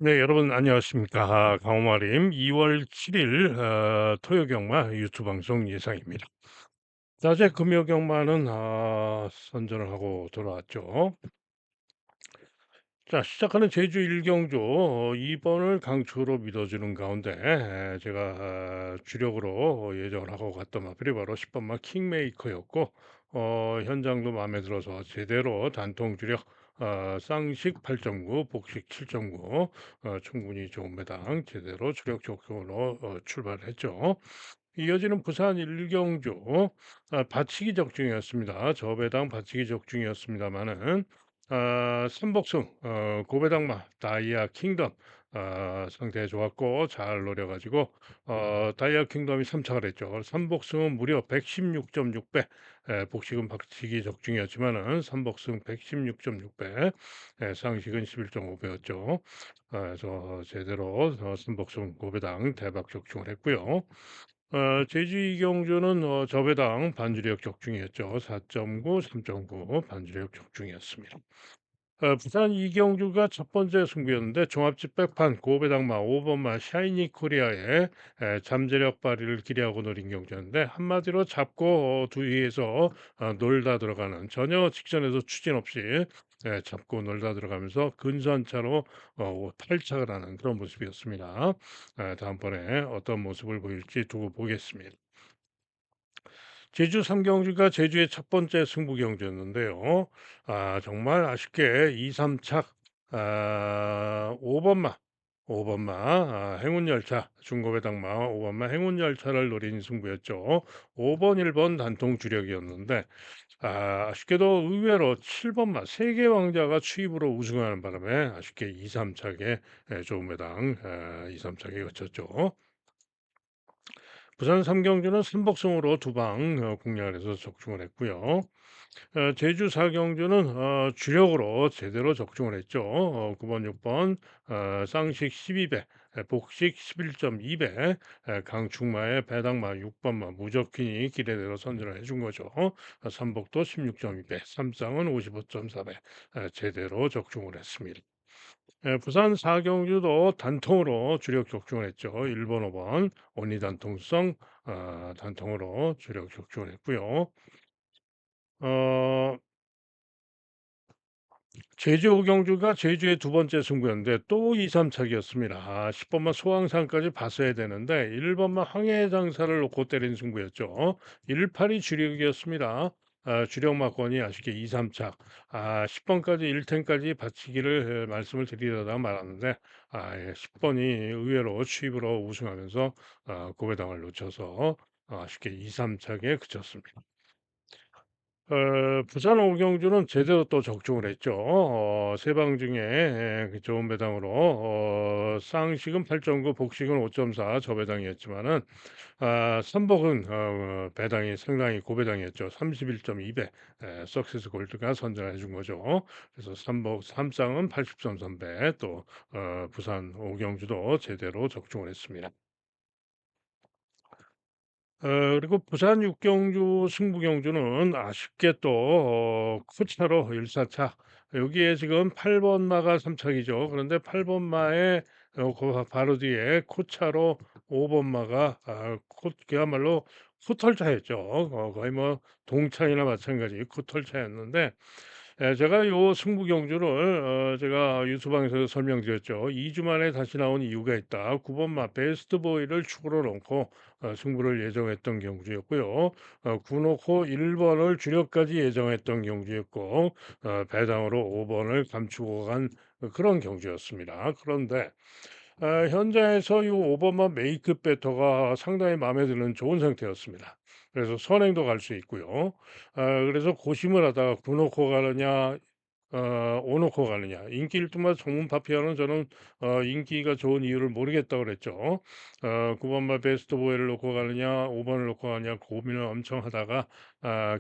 네, 여러분 안녕하십니까. 강호마림 2월 7일 토요 경마 유튜브 방송 예상입니다. 낮에 금요 경마는 선전을 하고 돌아왔죠. 자, 시작하는 제주 1경주 2번을 강추로 믿어주는 가운데 제가 주력으로 예정을 하고 갔던 마필이 바로 10번마 킹메이커였고, 현장도 마음에 들어서 제대로 단통 주력 쌍식 8.9, 복식 7.9, 충분히 좋은 배당 제대로 주력 적용으로 출발했죠. 이어지는 부산 1경주 받치기 적중이었습니다. 저배당 받치기 적중이었습니다만은 삼복승 고배당마 다이아 킹덤 상태 좋았고 잘 노려가지고 다이아 킹덤이 3착을 했죠. 삼복승은 무려 116.6배, 복식은 받치기 적중이었지만은 삼복승 116.6배, 상식은 11.5배였죠. 그래서 제대로 삼복승 고배당 대박 적중을 했고요. 제주 이경주는 저배당 반주력 적중이었죠. 4.9, 3.9 반주력 적중이었습니다. 부산 이경주가 첫 번째 승부였는데 종합집 백판 고배당마 5번마 샤이니 코리아의 잠재력 발휘를 기대하고 노린 경주였는데 한마디로 잡고 두위에서 놀다 들어가는, 전혀 직전에서 추진 없이 잡고 놀다 들어가면서 근선차로 8착을 하는 그런 모습이었습니다. 다음번에 어떤 모습을 보일지 두고 보겠습니다. 제주 삼경주가 제주의 첫 번째 승부 경주였는데요. 정말 아쉽게 2, 3착 5번마 행운열차 중고배당마 5번마 행운열차를 노린 승부였죠. 5번 1번 단통 주력이었는데 아쉽게도 의외로 7번마 세계왕자가 추입으로 우승하는 바람에 아쉽게 2, 3착에 좋은 배당 2, 3착에 그쳤죠. 부산 삼경주는 삼복승으로 두방 공략을 해서 적중을 했고요. 제주 사경주는 주력으로 제대로 적중을 했죠. 9번, 6번 쌍식 12배, 복식 11.2배, 강충마의 배당마 6번마 무적힌이 기대대로 선전을 해준 거죠. 삼복도 16.2배, 삼쌍은 55.4배 제대로 적중을 했습니다. 부산 사경주도 단통으로 주력 적중을 했죠. 1번, 5번 언니 단통성 단통으로 주력 적중을 했고요. 어, 제주 오경주가 제주의 두 번째 승부였는데 또 2, 3착이었습니다. 10번만 소왕산까지 봤어야 되는데 1번만 황해장사를 놓고 때린 승부였죠. 1팔이 주력이었습니다. 주력 막건이 아쉽게 2, 3착. 10번까지 1텐까지 바치기를 말씀을 드리려다 말았는데 10번이 의외로 추입으로 우승하면서 고배당을 놓쳐서 아쉽게 2, 3착에 그쳤습니다. 부산 오경주는 제대로 또 적중을 했죠. 세 방 중에 그 좋은 배당으로 쌍식은 8.9, 복식은 5.4 저배당이었지만은 삼복은 배당이 상당히 고배당이었죠. 31.2배 석세스 골드가 선전해 준 거죠. 그래서 삼복 삼쌍은 80.3배 또 부산 오경주도 제대로 적중을 했습니다. 그리고 부산 육경주 승부경주는 아쉽게 또 코차로 1사차, 여기에 지금 8번 마가 3착이죠. 그런데 8번 마의 그 바로 뒤에 코차로 5번 마가 그야말로 코털차였죠. 거의 뭐 동차이나 마찬가지 코털차였는데 제가 요 승부 경주를 제가 유튜브방에서 설명드렸죠. 2주 만에 다시 나온 이유가 있다. 9번 마 베스트 보이를 축으로 놓고 승부를 예정했던 경주였고요. 9놓고 1번을 주력까지 예정했던 경주였고 배당으로 5번을 감추고 간 그런 경주였습니다. 그런데 현장에서 이 5번만 메이크 배터가 상당히 마음에 드는 좋은 상태였습니다. 그래서 선행도 갈 수 있고요. 그래서 고심을 하다가 9 놓고 가느냐 5 놓고 가느냐. 인기 1등만 정문 파피아는 저는 인기가 좋은 이유를 모르겠다고 그랬죠. 9번마 베스트 보이를 놓고 가느냐 5번을 놓고 가느냐 고민을 엄청 하다가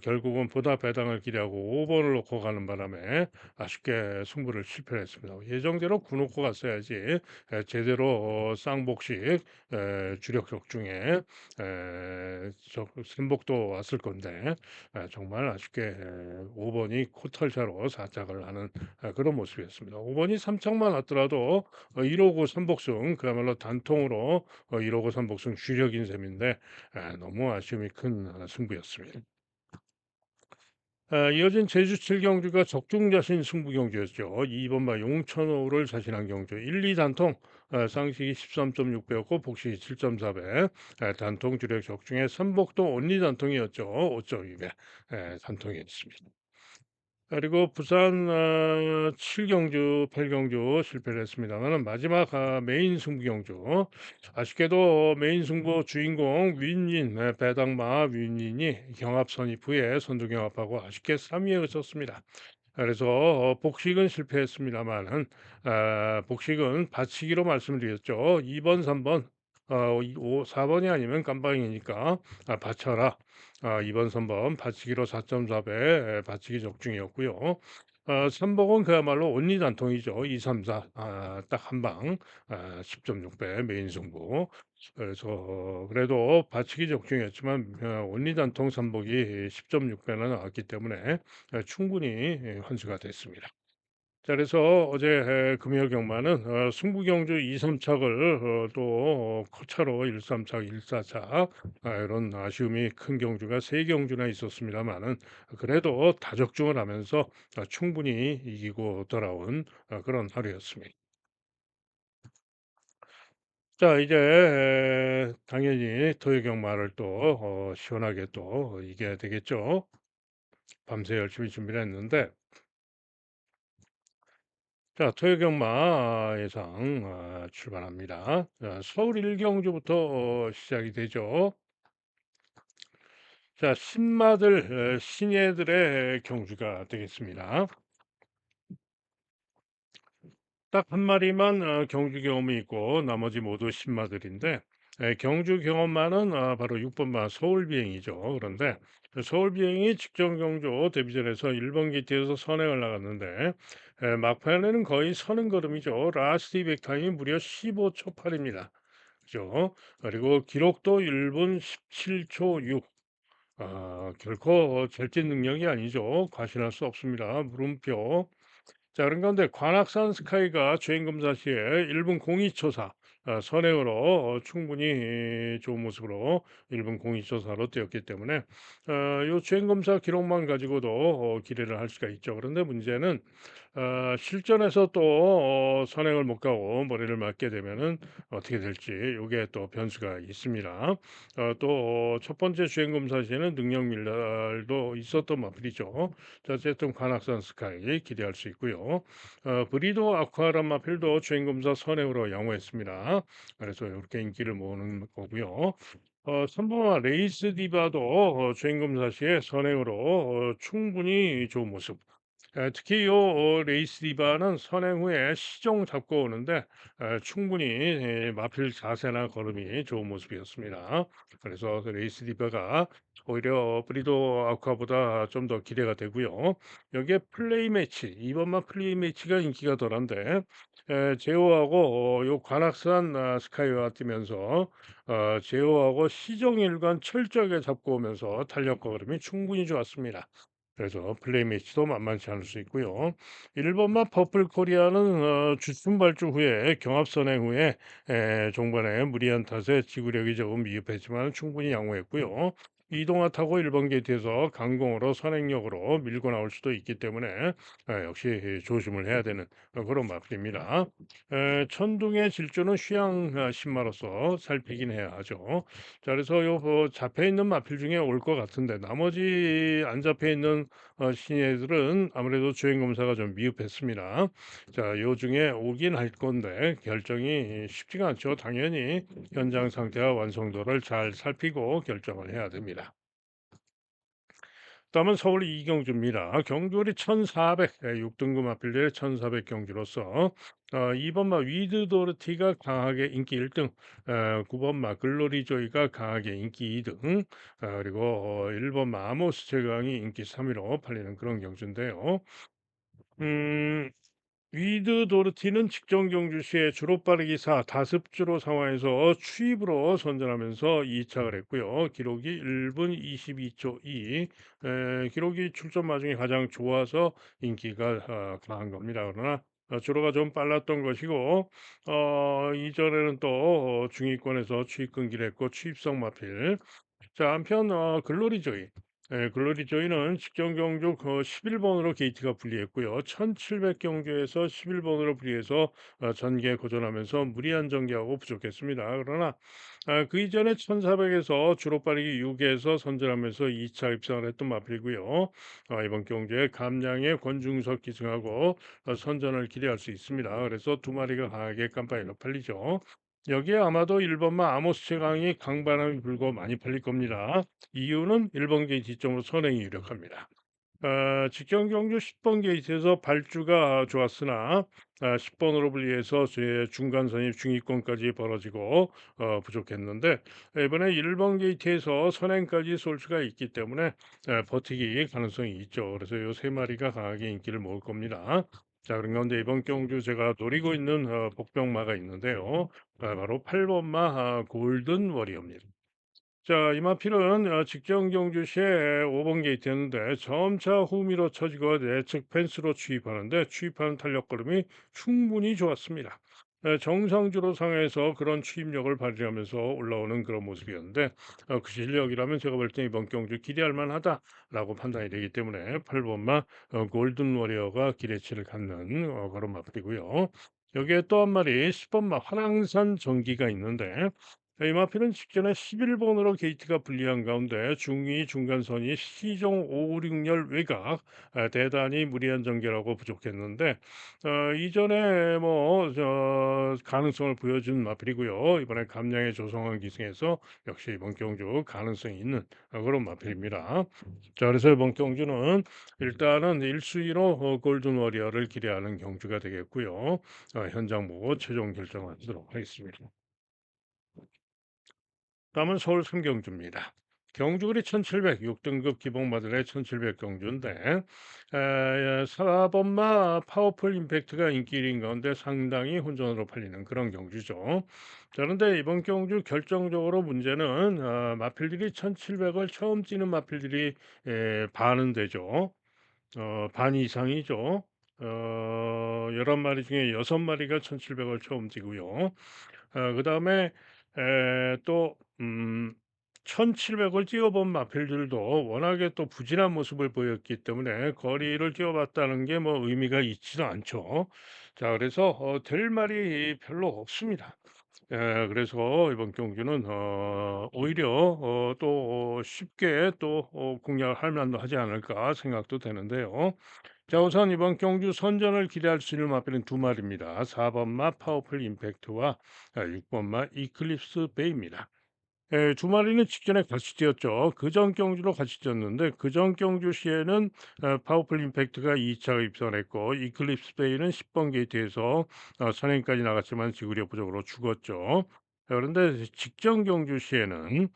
결국은 보다 배당을 기대하고 5 번을 놓고 가는 바람에 아쉽게 승부를 실패했습니다. 예정대로 9 놓고 갔어야지 제대로 쌍복식 주력 적중에 선복도 왔을 건데 정말 아쉽게 5 번이 코털자로 사짝을 하는 그런 모습이었습니다. 5 번이 3 짝만 왔더라도 1호구 선복승 그야말로 단통으로 1호구 선복승 주력인 셈인데 너무 아쉬움이 큰 승부였습니다. 이어진 제주 7경주가 적중자신 승부 경주였죠. 2 번마 용천호를 자신한 경주 1-2 단통 쌍식이 13.6배였고 복식이 7.4배 단통 주력 적중에 선복도 온리 단통이었죠. 5.2배 단통이었습니다. 그리고 부산 7경주, 8경주 실패를 했습니다만은 마지막 메인 승부 경주 아쉽게도 메인 승부 주인공 윈윈 배당마 윈윈이 경합 선입 후에 선두 경합하고 아쉽게 3위에 그쳤습니다. 그래서 복식은 실패했습니다만은 복식은 받치기로 말씀드렸죠. 2번, 3번, 4번이 아니면 깜방이니까 받쳐라. 2번, 3번 받치기로 4.4배 받치기 적중이었고요. 3번은 그야말로 온리단통이죠. 2, 3, 4 딱 한 방 10.6배 메인 승부. 그래서 그래도 받치기 적중이었지만 온리단통 3복이 10.6배나 나왔기 때문에 충분히 환수가 됐습니다. 자 그래서 어제 금요 경마는 승부 경주 2-3 착을 또 코차로 1-3 착, 1-4 착 이런 아쉬움이 큰 경주가 3 경주나 있었습니다마는 그래도 다적중을 하면서 충분히 이기고 돌아온 그런 하루였습니다. 자 이제 당연히 토요 경마를 또 시원하게 또 이겨야 되겠죠. 밤새 열심히 준비를 했는데 자, 토요경마 예상 출발합니다. 자, 서울 1경주부터 시작이 되죠. 자, 신마들, 신예들의 경주가 되겠습니다. 딱 한 마리만 경주 경험이 있고 나머지 모두 신마들인데 경주 경험만은 바로 6번마 서울 비행이죠. 그런데 서울 비행이 직전 경주 데뷔전에서 1번 기트에서 선행을 나갔는데 막판에는 거의 서는 걸음이죠. 라스트 이백 타임이 무려 15초 8입니다. 그죠? 그리고 기록도 1분 17초 6. 결코 절제 능력이 아니죠. 과신할 수 없습니다. 물음표. 자, 그런 가운데 관악산 스카이가 주행검사 시에 1분 02초사 선행으로 충분히 좋은 모습으로 1분 02초사로 뛰었기 때문에 요 주행검사 기록만 가지고도 기대를 할 수가 있죠. 그런데 문제는 실전에서 또 선행을 못 가고 머리를 맞게 되면은 어떻게 될지 요게 또 변수가 있습니다. 또 첫 번째 주행검사 시에는 능력 밀랄도 있었던 마필이죠. 자, 어쨌든 관악산 스카이 기대할 수 있고요. 브리도 아쿠아란 마필도 주행검사 선행으로 양호했습니다. 그래서 이렇게 인기를 모으는 거고요. 3번화 레이스 디바도 주행검사 시에 선행으로 충분히 좋은 모습. 특히 요 레이스 디바는 선행 후에 시종 잡고 오는데 충분히 마필 자세나 걸음이 좋은 모습이었습니다. 그래서 그 레이스 디바가 오히려 브리도 아쿠아보다 좀 더 기대가 되고요. 여기에 플레이 매치, 이번만 플레이 매치가 인기가 덜한데 제호하고 요 관악산 스카이와 뛰면서 제호하고 시종일관 철저하게 잡고 오면서 탄력과 걸음이 충분히 좋았습니다. 그래서 플레이 매치도 만만치 않을 수 있고요. 1번만 퍼플 코리아는 주춤발주 후에 경합 선행 후에 종반에 무리한 탓에 지구력이 조금 미흡했지만 충분히 양호했고요. 이동화 타고 1번 게이트에서 강공으로 선행력으로 밀고 나올 수도 있기 때문에 역시 조심을 해야 되는 그런 마필입니다. 천둥의 질주는 휴양 신마로서 살피긴 해야 하죠. 자, 그래서 요 잡혀 있는 마필 중에 올 것 같은데 나머지 안 잡혀 있는 신예들은 아무래도 주행 검사가 좀 미흡했습니다. 자, 요 중에 오긴 할 건데 결정이 쉽지가 않죠. 당연히 현장 상태와 완성도를 잘 살피고 결정을 해야 됩니다. 다음은 서울 이경주입니다. 경주리 1,400, 6등급 마필들의 1,400 경주로서 2번마 위드 도르티가 강하게 인기 1등, 9번마 글로리 조이가 강하게 인기 2등, 그리고 1번마 아모스 제강이 인기 3위로 팔리는 그런 경주인데요. 음, 위드 도르티는 직전 경주 시에 주로 빠르기 4, 다습주로 상황에서 추입으로 선전하면서 2착을 했고요. 기록이 1분 22초 2. 기록이 출전 마중에 가장 좋아서 인기가 강한 겁니다. 그러나 주로가 좀 빨랐던 것이고 이전에는 또 중위권에서 추입 끊기를 했고 추입성 마필. 자, 한편 글로리조이. 글로리조이는 직전 경주 그 11번으로 게이트가 분리했고요. 1700 경주에서 11번으로 분리해서 전개 고전하면서 무리한 전개하고 부족했습니다. 그러나 그 이전에 1400에서 주로 빠르기 6에서 선전하면서 2차 입상을 했던 마필이고요. 이번 경주에 감량의 권중석 기승하고 선전을 기대할 수 있습니다. 그래서 두 마리가 강하게 깜빡이가 팔리죠. 여기에 아마도 1번마 아모스 최강이 강바람이 불고 많이 팔릴 겁니다. 이유는 1번 게이트 지점으로 선행이 유력합니다. 직전 경주 10번 게이트에서 발주가 좋았으나 10번으로 분리해서 제 중간선이 중위권까지 벌어지고 부족했는데 이번에 1번 게이트에서 선행까지 쏠 수가 있기 때문에 버티기 가능성이 있죠. 그래서 이 세 마리가 강하게 인기를 모을 겁니다. 자, 그런 가운데 이번 경주 제가 노리고 있는 복병마가 있는데요. 바로 8번마 골든 워리어입니다. 자, 이 마필은 직전 경주 시에 5번 게이트였는데 점차 후미로 쳐지고 내측 펜스로 추입하는데 추입하는 탄력 걸음이 충분히 좋았습니다. 정상주로 상에서 그런 추입력을 발휘하면서 올라오는 그런 모습이었는데 그 실력이라면 제가 볼 때 이번 경주 기대할 만하다라고 판단이 되기 때문에 8번마 골든 워리어가 기대치를 갖는 그런 마필이고요. 여기에 또 한 마리 10번마 화랑산 전기가 있는데 이마필은 직전에 11번으로 게이트가 불리한 가운데 중위 중간선이 시종 556열 외곽 대단히 무리한 전개라고 부족했는데 이전에 뭐 가능성을 보여준 마필이고요. 이번에 감량의 조성한 기승에서 역시 이번 경주 가능성이 있는 그런 마필입니다. 자, 그래서 이번 경주는 일단은 1순위로 골든 워리어를 기대하는 경주가 되겠고요. 현장 보고 최종 결정하도록 하겠습니다. 다음은 서울 삼경주입니다. 경주거리 1700, 6등급 기본마들의 1700 경주인데 4번마 파워풀 임팩트가 인기 1인 가운데 상당히 혼전으로 팔리는 그런 경주죠. 자, 그런데 이번 경주 결정적으로 문제는 마필들이 1700을 처음 뛰는 마필들이 반은 되죠. 반 이상이죠. 11마리 중에 6마리가 1700을 처음 뛰고요. 그다음에 또 1700을 뛰어본 마필들도 워낙에 또 부진한 모습을 보였기 때문에 거리를 뛰어봤다는 게 뭐 의미가 있지도 않죠. 자, 그래서 될 말이 별로 없습니다. 그래서 이번 경기는 오히려 또 쉽게 또 공략할 만도 하지 않을까 생각도 되는데요. 자, 우선 이번 경주 선전을 기대할 수 있는 마필은 두 마리입니다. 4번마 파워풀 임팩트와 6번마 이클립스 베이입니다. 두 마리는 직전에 같이 뛰었죠. 그전 경주로 같이 뛰었는데 그전 경주 시에는 파워풀 임팩트가 2차 입선했고 이클립스 베이는 10번 게이트에서 선행까지 나갔지만 지구력 부족으로 죽었죠. 그런데 직전 경주 시에는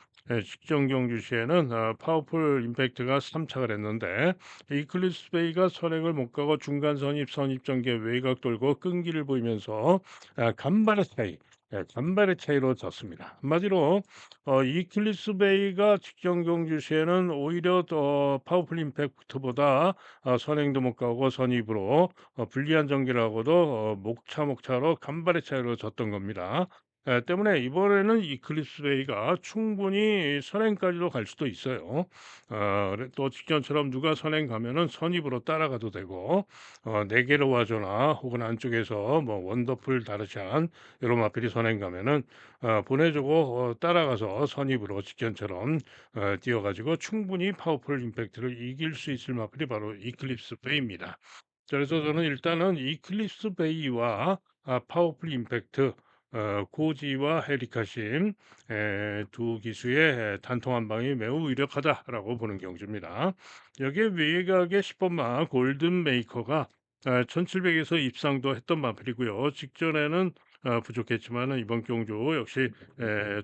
파워풀 임팩트가 3착을 했는데 이클립스 베이가 선행을 못 가고 중간 선입 전개 외곽 돌고 끈기를 보이면서 간발의 차이로 졌습니다. 한마디로 이클립스 베이가 직전 경주 시에는 오히려 더 파워풀 임팩트보다 선행도 못 가고 선입으로 불리한 전개라고도 목차로 간발의 차이로 졌던 겁니다. 때문에 이번에는 이클립스 베이가 충분히 선행까지도 갈 수도 있어요. 또 직전처럼 누가 선행 가면은 선입으로 따라가도 되고 네개로 와줘나 혹은 안쪽에서 뭐 원더풀 다르샨 이런 마필이 선행 가면은 보내주고 따라가서 선입으로 직전처럼 뛰어가지고 충분히 파워풀 임팩트를 이길 수 있을 마필이 바로 이클립스 베이입니다. 그래서 저는 일단은 이클립스 베이와 파워풀 임팩트 고지와 헤리카신 두 기수의 단통 한 방이 매우 유력하다라고 보는 경주입니다. 여기에 외곽의 10번마 골든 메이커가 1700에서 입상도 했던 마필이고요. 직전에는 부족했지만 이번 경주 역시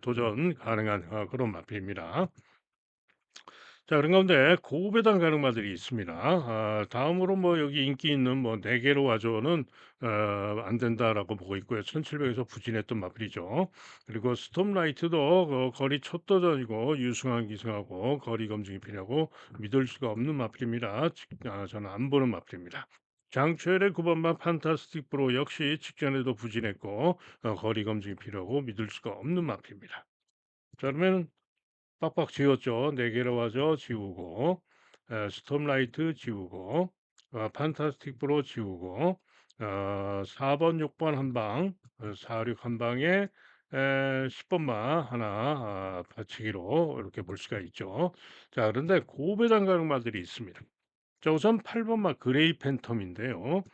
도전 가능한 그런 마필입니다. 자, 그런 가운데 고배당 가능마들이 있습니다. 다음으로 뭐 여기 인기 있는 뭐 네 개로 와줘는 안 된다라고 보고 있고요. 1700에서 부진했던 마블이죠. 그리고 스톰라이트도 거리 첫 도전이고 유승환 기승하고 거리 검증이 필요하고 믿을 수가 없는 마블입니다. 저는 안 보는 마블입니다. 장철의 9번마 판타스틱 프로 역시 직전에도 부진했고 거리 검증이 필요하고 믿을 수가 없는 마블입니다. 자, 그러면 빡빡 지웠죠. 네 개로 와서 지우고 스톰라이트 지우고 판타스틱 프로 지우고 4번, 6번 한 방, 4, 6 한 방에 10번만 하나 받치기로 이렇게 볼 수가 있죠. 자, 그런데 고배당 가능마들이 있습니다. 자, 우선 8번마 그레이 팬텀인데요.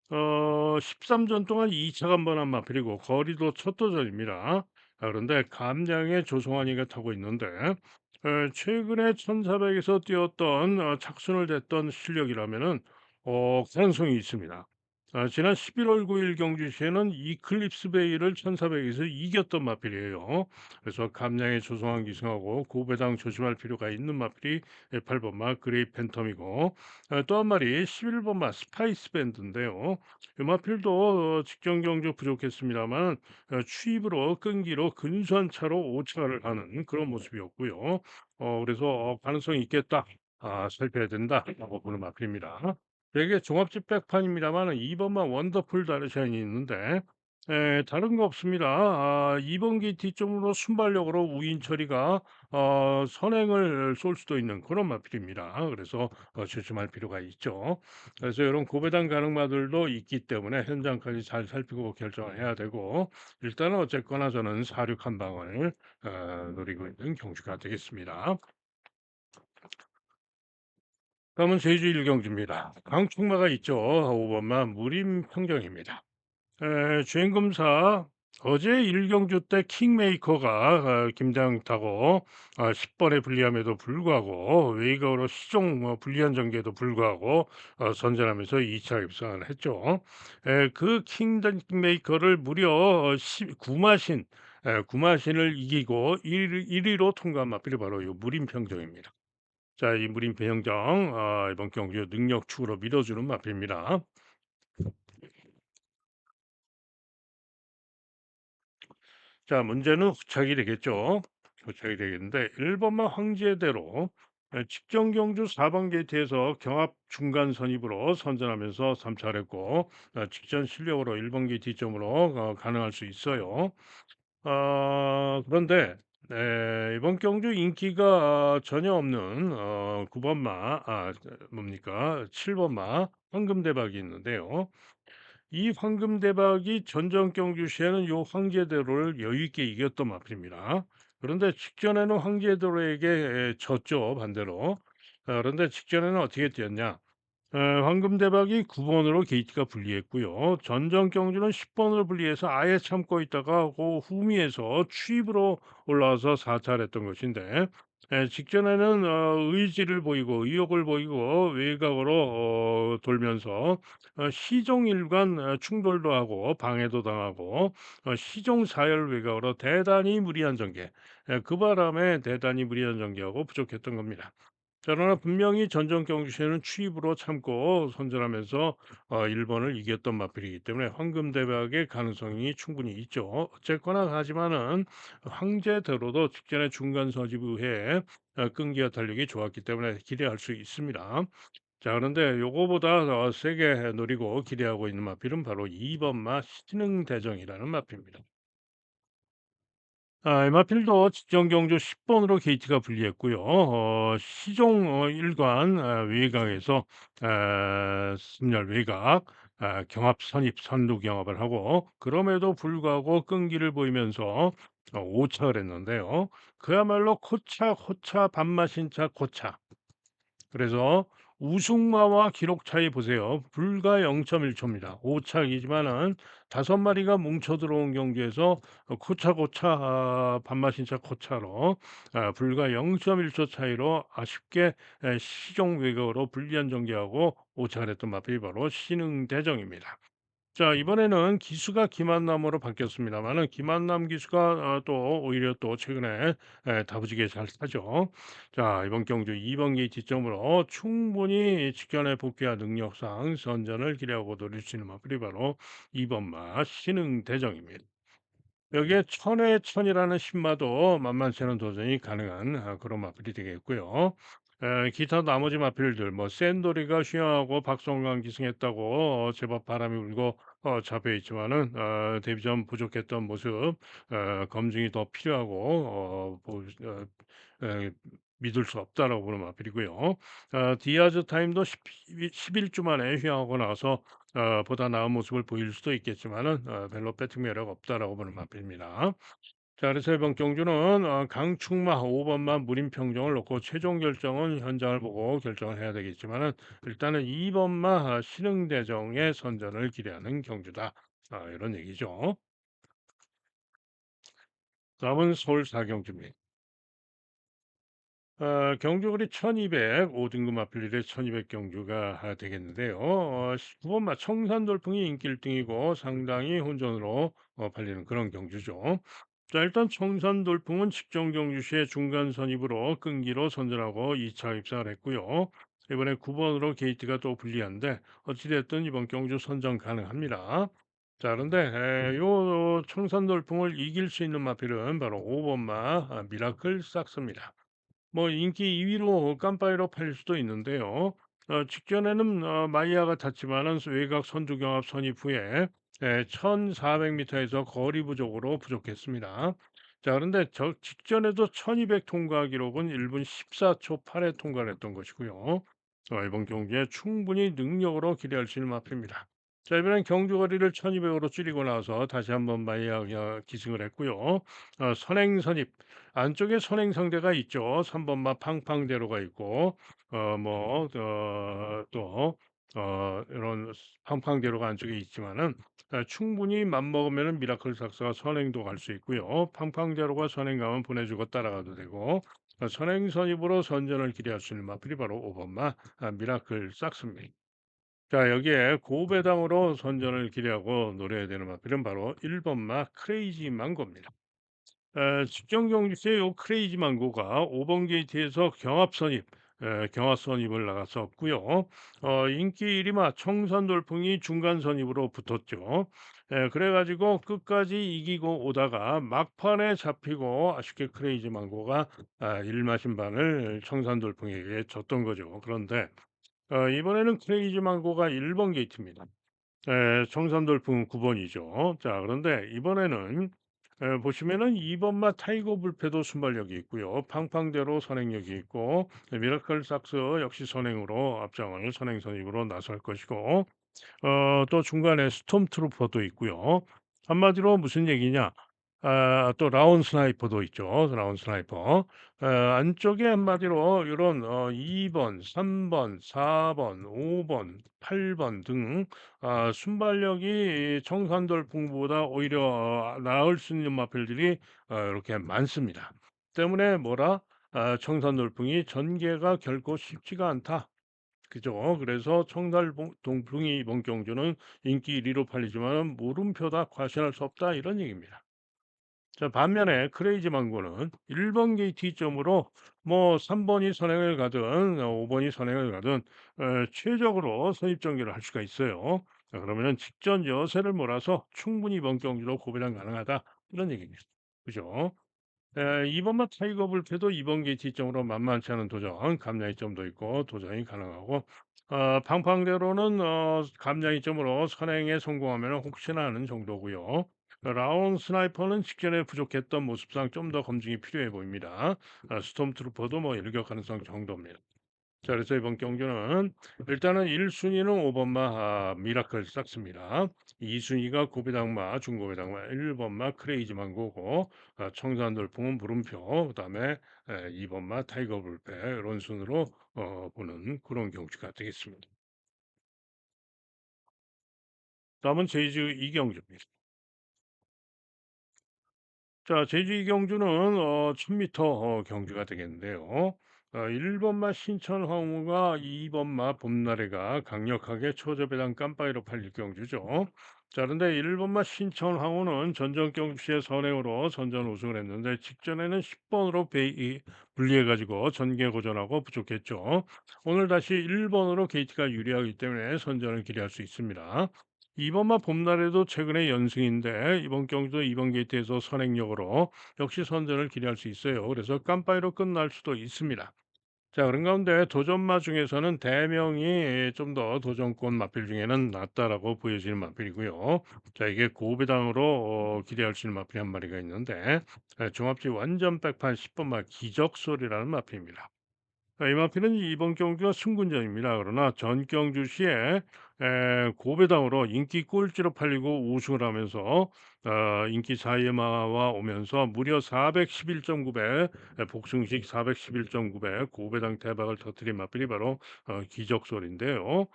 13전 동안 2차 간번한 마필이고 거리도 첫 도전입니다. 그런데 감량의 조성환이가 타고 있는데 최근에 1400에서 뛰었던 착순을 댔던 실력이라면은 가능성이 있습니다. 지난 11월 9일 경주 시에는 이클립스 베이를 1400에서 이겼던 마필이에요. 그래서 감량의 조성환 기승하고 고배당 조심할 필요가 있는 마필이 8번마 그레이 팬텀이고 또 한 마리 11번마 스파이스 밴드인데요. 마필도 직전 경주 부족했습니다만 추입으로 끈기로 근소한 차로 오차를 하는 그런 모습이었고요. 그래서 가능성이 있겠다. 살펴야 된다라고 보는 마필입니다. 되게 종합집 백판입니다만 2번만 원더풀 다르샤인이 있는데 다른 거 없습니다. 2번 기티 쪽으로 순발력으로 우인 처리가 선행을 쏠 수도 있는 그런 마필입니다. 그래서 조심할 필요가 있죠. 그래서 이런 고배당 가능마들도 있기 때문에 현장까지 잘 살피고 결정을 해야 되고 일단은 어쨌거나 저는 4, 6 한 방을 노리고 있는 경주가 되겠습니다. 다음은 제주 일경주입니다. 강축마가 있죠. 5번만 무림 평정입니다. 주행검사 어제 일경주 때 킹메이커가 김장 타고 10번에 불리함에도 불구하고 웨이거로 시종 불리한 전개에도 불구하고 선전하면서 2차 입상을 했죠. 그 킹메이커를 무려 9마신 9마신을 이기고 1위로 통과한 마필이 바로 이 무림평정입니다. 자, 이 무림평정 이번 경주 능력 축으로 밀어주는 마필입니다. 자, 문제는 후착이 되겠죠. 후착이 되겠는데 1번만 황제대로 직전 경주 4번 게이트에서 경합 중간 선입으로 선전하면서 3차를 했고 직전 실력으로 1번 게이트 점으로 가능할 수 있어요. 그런데 이번 경주 인기가 전혀 없는 9번마 뭡니까 7번마 황금대박이 있는데요. 이 황금대박이 전전 경주 시에는 요 황제대로를 여유 있게 이겼던 마필입니다. 그런데 직전에는 황제대로에게 졌죠, 반대로. 그런데 직전에는 어떻게 뛰었냐? 황금대박이 9번으로 게이트가 불리했고요. 전전 경주는 10번으로 불리해서 아예 참고 있다가 그 후미에서 추입으로 올라와서 사찰을 했던 것인데 직전에는 의지를 보이고 의욕을 보이고 외곽으로 돌면서 시종일관 충돌도 하고 방해도 당하고 시종사열 외곽으로 대단히 무리한 전개 그 바람에 대단히 무리한 전개하고 부족했던 겁니다. 자, 그러나 분명히 전전 경주시에는 추입으로 참고 선전하면서 1번을 이겼던 마필이기 때문에 황금대박의 가능성이 충분히 있죠. 어쨌거나 하지만은 황제대로도 직전에 중간 서지 후에 끈기와 탄력이 좋았기 때문에 기대할 수 있습니다. 자, 그런데 요거보다 더 세게 노리고 기대하고 있는 마필은 바로 2번마 신흥대정이라는 마필입니다. 에마필도 직전 경주 10번으로 게이트가 불리했고요. 시종 일관 외곽에서 승렬 외곽 경합 선입 선두 경합을 하고 그럼에도 불구하고 끈기를 보이면서 5착을 했는데요. 그야말로 코차 호차 밥맛인 차 코차. 그래서 우승마와 기록 차이 보세요. 불과 0.1초입니다. 오차이지만은 5마리가 뭉쳐 들어온 경기에서 코차고차 반마신차 코차로 불과 0.1초 차이로 아쉽게 시종 외곽으로 불리한 전개하고 오차가 됐던 마필이 바로 신흥대정입니다. 자, 이번에는 기수가 김한남으로 바뀌었습니다만은 김한남 기수가 또 오히려 또 최근에 다부지게 잘 타죠. 자, 이번 경주 2번 게이트 점으로 충분히 직전에 복귀할 능력상 선전을 기대하고 노릴 수 있는 마필이 바로 2번 마 신흥대정입니다. 여기에 천의 천이라는 신마도 만만치 않은 도전이 가능한 그런 마필이 되겠고요. 기타 나머지 마필들 뭐 샌도리가 휘황하고 박성광 기승했다고 제법 바람이 불고 잡혀 있지만은 데뷔전 부족했던 모습 검증이 더 필요하고 에, 믿을 수 없다라고 보는 마필이고요. 디아즈 타임도 11주 만에 휘황하고 나서 보다 나은 모습을 보일 수도 있겠지만은 별로 배팅 매력 없다라고 보는 마필입니다. 자, 그래서 이번 경주는 강충마 5번만 무림 평정을 놓고 최종 결정은 현장을 보고 결정을 해야 되겠지만은 일단은 2번마 신흥대정의 선전을 기대하는 경주다. 이런 얘기죠. 다음은 서울 4경주입니다. 경주거리 1200, 5등급 마필일의 1200 경주가 되겠는데요. 9번마 청산돌풍이 인기 1등이고 상당히 혼전으로 팔리는 그런 경주죠. 자, 일단 청산돌풍은 직전 경주 시에 중간 선입으로 끈기로 선전하고 2차 입상을 했고요. 이번에 9번으로 게이트가 또 불리한데 어찌됐든 이번 경주 선전 가능합니다. 자, 그런데 요 청산돌풍을 이길 수 있는 마필은 바로 5번마 미라클 삭스입니다. 뭐 인기 2 위로 깜빠이로 팔릴 수도 있는데요. 직전에는 마이야가 탔지만은 외곽 선두 경합 선입 후에 1,400 미터에서 거리 부족으로 부족했습니다. 자, 그런데 저 직전에도 1,200 통과 기록은 1분 14초 8에 통과를 했던 것이고요. 이번 경기에 충분히 능력으로 기대할 수 있는 마표입니다. 자, 이번엔 경주 거리를 1,200으로 줄이고 나서 다시 한번 마이야가 기승을 했고요. 선행 선입 안쪽에 선행 상대가 있죠. 3번마 팡팡대로가 있고 또 이런 팡팡대로가 안쪽에 있지만은 충분히 맘먹으면은 미라클 삭스가 선행도 갈 수 있고요. 팡팡대로가 선행 가면 보내주고 따라가도 되고 선행 선입으로 선전을 기대할 수 있는 마필이 바로 5번마 미라클 삭스입니다. 자, 여기에 고배당으로 선전을 기대하고 노려야 되는 마필은 바로 1번마 크레이지 망고입니다. 직전 경기세 요 크레이지 망고가 5번 게이트에서 경합 선입을 나갔었고요. 인기 1위마 청산 돌풍이 중간 선입으로 붙었죠. 그래가지고 끝까지 이기고 오다가 막판에 잡히고 아쉽게 크레이지 망고가 일마신 반을 청산 돌풍에게 졌던 거죠. 그런데 이번에는 크레이지 망고가 1번 게이트입니다. 청산돌풍 9 번이죠. 자, 그런데 이번에는 보시면은 2 번마 타이거 불패도 순발력이 있고요. 팡팡대로 선행력이 있고 미라클 삭스 역시 선행으로 앞장을 선행 선임으로 나설 것이고 또 중간에 스톰트루퍼도 있고요. 한마디로 무슨 얘기냐? 또 라운 스나이퍼도 있죠. 라운 스나이퍼. 안쪽에 한마디로 이런 2번, 3번, 4번, 5번, 8번 등 순발력이 청산돌풍보다 오히려 나을 수 있는 마필들이 이렇게 많습니다. 때문에 뭐라? 청산돌풍이 전개가 결코 쉽지가 않다. 그죠. 그래서 청달 동풍이 이번 경주는 인기 1위로 팔리지만 물음표다, 과신할 수 없다 이런 얘기입니다. 자, 반면에 크레이지 망고는 1번 게이트 점으로 뭐 3번이 선행을 가든 5번이 선행을 가든 최적으로 선입 전개를 할 수가 있어요. 자, 그러면은 직전 여세를 몰아서 충분히 이번 경기도 고배당 가능하다 이런 얘기입니다. 그죠? 2번마 타이거 불패도 이번 게이트점으로 만만치 않은 도전, 감량이점도 있고 도전이 가능하고 방팡대로는 감량이점으로 선행에 성공하면 혹시나 하는 정도고요. 라운 스나이퍼는 직전에 부족했던 모습상 좀 더 검증이 필요해 보입니다. 스톰트루퍼도 뭐 일격 가능성 정도입니다. 자, 그래서 이번 경주는 일단은 1 순위는 5 번마 미라클 삭스입니다. 2 순위가 고배당마, 중고배당마, 1 번마 크레이지 망고고 청산 돌풍은 물음표, 그다음에 2 번마 타이거 불패 이런 순으로 보는 그런 경주가 되겠습니다. 다음은 제주 이경주입니다. 자, 제주 이경주는 1000m 경주가 되겠는데요. 1 번마 신천황후가 2 번마 봄나래가 강력하게 초저배당 깜빠이로 팔릴 경주죠. 자, 그런데 1 번마 신천황후는 전전 경주시의 선행으로 선전 우승을 했는데 직전에는 10 번으로 분리해 가지고 전개고전하고 부족했죠. 오늘 다시 1 번으로 게이트가 유리하기 때문에 선전을 기대할 수 있습니다. 이번만 봄날에도 최근에 연승인데 이번 경기도 이번 게이트에서 선행력으로 역시 선전을 기대할 수 있어요. 그래서 깜빠이로 끝날 수도 있습니다. 자, 그런 가운데 도전마 중에서는 대명이 좀 더 도전권 마필 중에는 낫다라고 보여지는 마필이고요. 자, 이게 고배당으로 기대할 수 있는 마필이 한 마리가 있는데 종합지 완전 백판 10번마 기적소리라는 마필입니다. 이 마필은 이번 경기가 승군전입니다. 그러나 전 경주 시에 고배당으로 인기 꼴찌로 팔리고 우승을 하면서 인기 4위마와 오면서 무려 411.9배 복승식 411.9배 고배당 대박을 터뜨린 마필이 바로 기적솔인데요.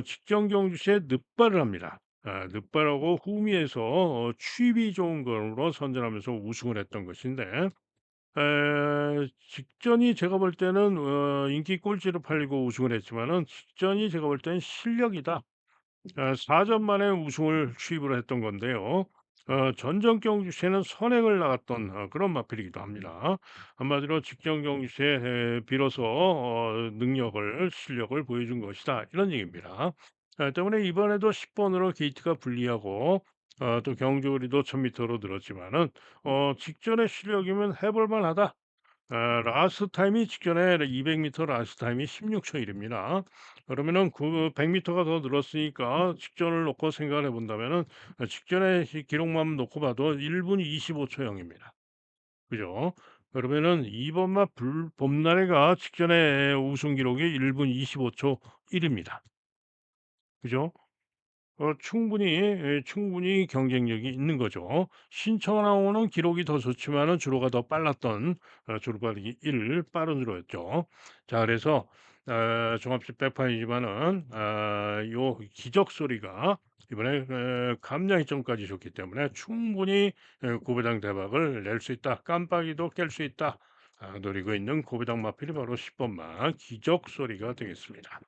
직전 경주 시에 늑발을 합니다. 늑발하고 후미에서 취입이 좋은 걸로 선전하면서 우승을 했던 것인데 직전이 제가 볼 때는 인기 꼴찌로 팔리고 우승을 했지만은 직전이 제가 볼 때는 실력이다. 4전 만에 우승을 취입을 했던 건데요. 전전 경주시에는 선행을 나갔던 그런 마필이기도 합니다. 한마디로 직전 경주시에 비로소 능력을 실력을 보여준 것이다 이런 얘기입니다. 때문에 이번에도 10 번으로 게이트가 불리하고 또 경주거리도 1000m로 늘었지만은 직전의 실력이면 해 볼 만하다. 라스트 타임이 직전에 200m 라스트 타임이 16초 1입니다. 그러면은 그 100m가 더 늘었으니까 직전을 놓고 생각을 해 본다면은 직전에 기록만 놓고 봐도 1분 25초 0입니다. 그죠? 그러면은 이번만 불 봄날에가 직전에 우승 기록이 1분 25초 1입니다. 그죠? 충분히 경쟁력이 있는 거죠. 신청나오는 기록이 더 좋지만은 주로가 더 빨랐던 주로 빠르기 1 빠른 주로였죠. 자, 그래서 종합식 백판이지만은 요 기적 소리가 이번에 감량이점까지 줬기 때문에 충분히 고배당 대박을 낼 수 있다. 깜빡이도 깰 수 있다. 노리고 있는 고배당 마필이 바로 10 번마 기적 소리가 되겠습니다.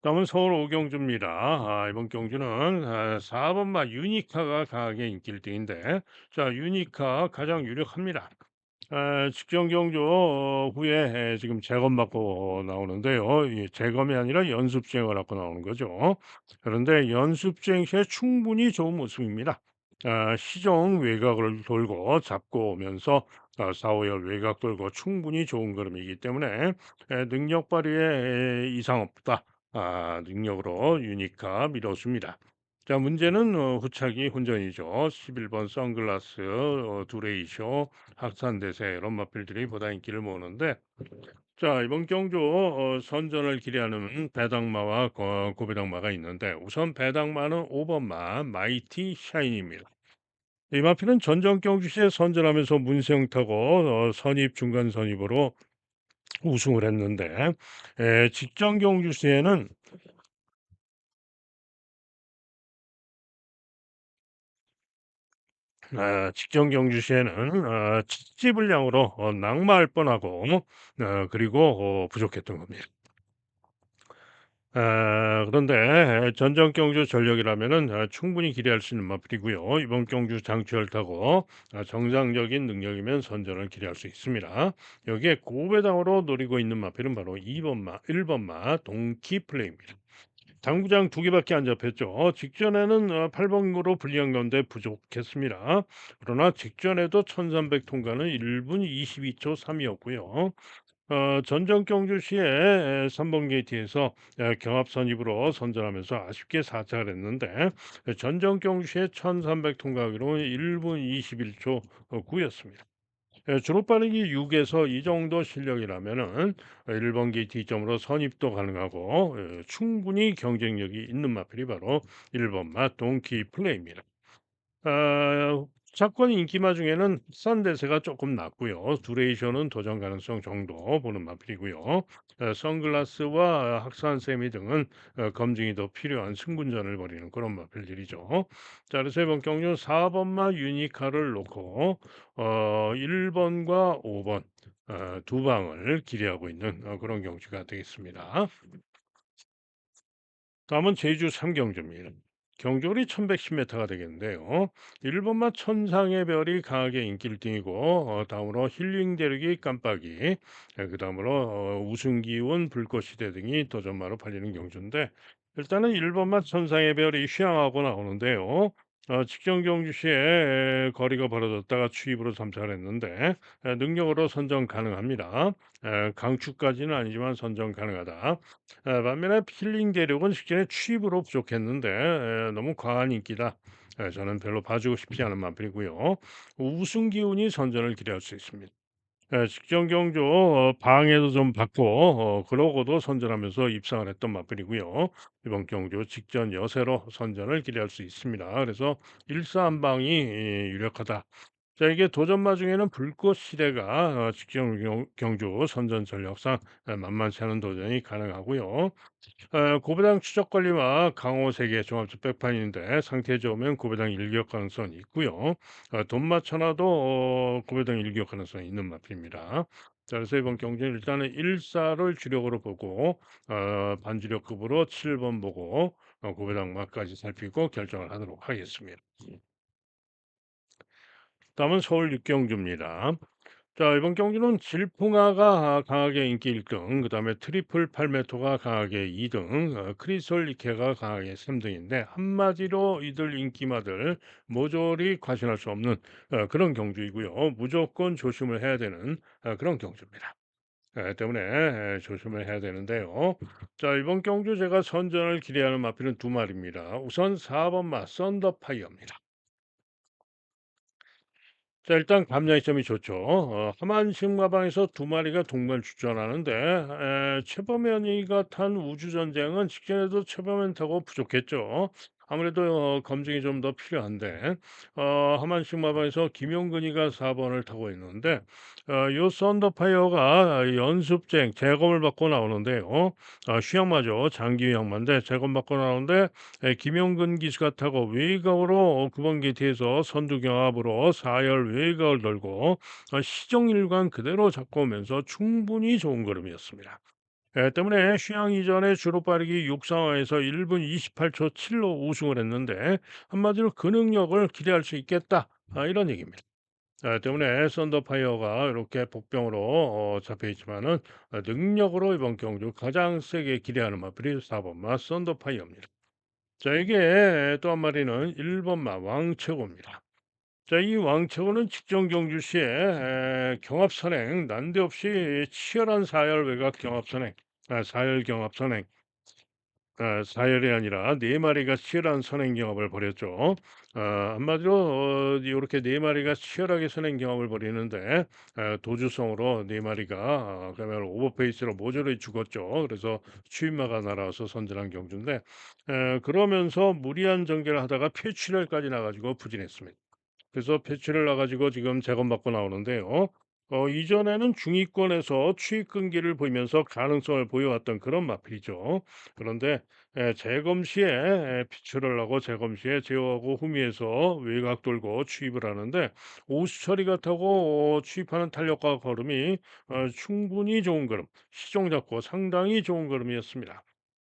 다음은 서울 오경주입니다. 이번 경주는 4 번마 유니카가 강하게 인기 1등인데 자, 유니카 가장 유력합니다. 직전 경주 후에 지금 재검 받고 나오는데요. 이 재검이 아니라 연습 주행을 하고 나오는 거죠. 그런데 연습 주행 시에 충분히 좋은 모습입니다. 시종 외곽을 돌고 잡고 오면서 4-5열 외곽 돌고 충분히 좋은 걸음이기 때문에 능력 발휘에 이상 없다. 능력으로 유니카 밀어줍니다. 자, 문제는 후차기 혼전이죠. 11번 선글라스, 두레이쇼, 학산대세 이런 마필들이 보다 인기를 모으는데 자, 이번 경주 선전을 기대하는 배당마와 고배당마가 있는데 우선 배당마는 5번마 마이티 샤인입니다. 이 마필은 전전 경주시에 선전하면서 문세영 타고 선입 중간 선입으로 우승을 했는데 직전 경주시에는 직전 경주시에는 찌찌불량으로 낙마할 뻔하고 그리고 부족했던 겁니다. 그런데 전전 경주 전력이라면은 충분히 기대할 수 있는 마필이고요. 이번 경주 장추열 타고 정상적인 능력이면 선전을 기대할 수 있습니다. 여기에 고배당으로 노리고 있는 마필은 바로 2번마, 1번마 동키 플레이입니다. 당구장 두 개밖에 안 잡혔죠. 직전에는 8번으로 불리한 가운데 부족했습니다. 그러나 직전에도 1300 통과는 1분 22초 3이었고요. 전전 경주 시에 3번 게이트에서 경합 선입으로 선전하면서 아쉽게 사차를 했는데 전전 경주 시에 1300 통과하기로 1분 21초 9였습니다. 주로 빠르기 6에서 이 정도 실력이라면은 1번 게이트 점으로 선입도 가능하고 충분히 경쟁력이 있는 마필이 바로 1번 맛 동키 플레이입니다. 사건 인기마 중에는 싼 대세가 조금 낮고요. 두레이션은 도전 가능성 정도 보는 마필이고요. 선글라스와 학산세미 등은 검증이 더 필요한 승분전을 벌이는 그런 마필들이죠. 자, 그래서 이번 경주 4번마 유니카를 놓고 1번과 5번 두 방을 기대하고 있는 그런 경주가 되겠습니다. 다음은 제주 삼경주입니다. 경주거리 1110m가 되겠는데요. 일본맛 천상의 별이 강하게 인기 1등이고 다음으로 힐링 대륙이 깜빡이 그다음으로 우승기운 불꽃시대 등이 도전마로 팔리는 경주인데 일단은 일본맛 천상의 별이 휘황하고 나오는데요. 직전 경주 시에 거리가 벌어졌다가 추입으로 잠식을 했는데 능력으로 선정 가능합니다. 강추까지는 아니지만 선정 가능하다. 반면에 필링 대륙은 식전에 취입으로 부족했는데 너무 과한 인기다. 저는 별로 봐주고 싶지 않은 마필이고요. 우승 기운이 선전을 기대할 수 있습니다. 직전 경주 방해도 좀 받고 그러고도 선전하면서 입상을 했던 마필이고요. 이번 경주 직전 여세로 선전을 기대할 수 있습니다. 그래서 일사한방이 유력하다. 자, 이게 도전마 중에는 불꽃 시대가 직전 경주 선전 전력상 만만치 않은 도전이 가능하고요. 고배당 추적 관리와 강호 세계 종합적 백판인데 상태 좋으면 고배당 일격 가능성이 있고요. 돈 맞춰놔도 고배당 일격 가능성이 있는 마필입니다. 자, 그래서 이번 경기는 일단은 1사를 주력으로 보고 반주력급으로 7번 보고 고배당 마까지 살피고 결정을 하도록 하겠습니다. 다음은 서울 육경주입니다. 자, 이번 경기는 질풍아가 강하게 인기 1등, 그다음에 트리플 팔메토가 강하게 2등, 크리솔 리케가 강하게 3등인데 한마디로 이들 인기마들 모조리 과신할 수 없는 그런 경주이고요. 무조건 조심을 해야 되는 그런 경주입니다. 때문에 조심을 해야 되는데요. 자, 이번 경주 제가 선전을 기대하는 마필은 두 마리입니다. 우선 4번 마 썬더파이어입니다. 자, 일단 감량이 점이 좋죠. 하만식마방에서 두 마리가 동반 출전하는데 최범현이가 탄 우주전쟁은 직전에도 최범현 타고 부족했죠. 아무래도 검증이 좀 더 필요한데 하만식마방에서 김용근이가 4번을 타고 있는데 요 썬더파이어가 연습생 재검을 받고 나오는데요. 휴양마죠. 장기 휴양마인데 재검 받고 나오는데 김용근 기수가 타고 외곽으로 9번 게이트에서 선두 경합으로 4열 외곽을 돌고 시종일관 그대로 잡고 오면서 충분히 좋은 걸음이었습니다. 때문에 휴양 이전에 주로 빠르기 6상황에서 1분 28초 7로 우승을 했는데 한마디로 그 능력을 기대할 수 있겠다. 이런 얘기입니다. 때문에 썬더파이어가 이렇게 복병으로 잡혀 있지만은 능력으로 이번 경주 가장 세게 기대하는 마필이 4번마 썬더파이어입니다. 자, 이게 또 한 마리는 1번마 왕초고입니다. 자, 이 왕초고는 직전 경주 시에 경합 선행 난데없이 치열한 사열 외곽 경합 선행, 사열 경합 선행, 사열이 아니라 네 마리가 치열한 선행 경합을 벌였죠. 한마디로 이렇게 네 마리가 치열하게 선행 경합을 벌이는데 도주성으로 네 마리가 그야말로 오버페이스로 모조리 죽었죠. 그래서 추임마가 날아와서 선전한 경주인데 그러면서 무리한 전개를 하다가 폐출혈까지 나가지고 부진했습니다. 그래서 배치를 놔 가지고 지금 재검받고 나오는데요. 이전에는 중위권에서 추익 끈기를 보이면서 가능성을 보여왔던 그런 마필이죠. 그런데 재검 시에 피출을 하고 재검 시에 제어하고 후미에서 외곽 돌고 추입을 하는데 오수 처리가 타고 추입하는 탄력과 걸음이 충분히 좋은 걸음, 시종 잡고 상당히 좋은 걸음이었습니다.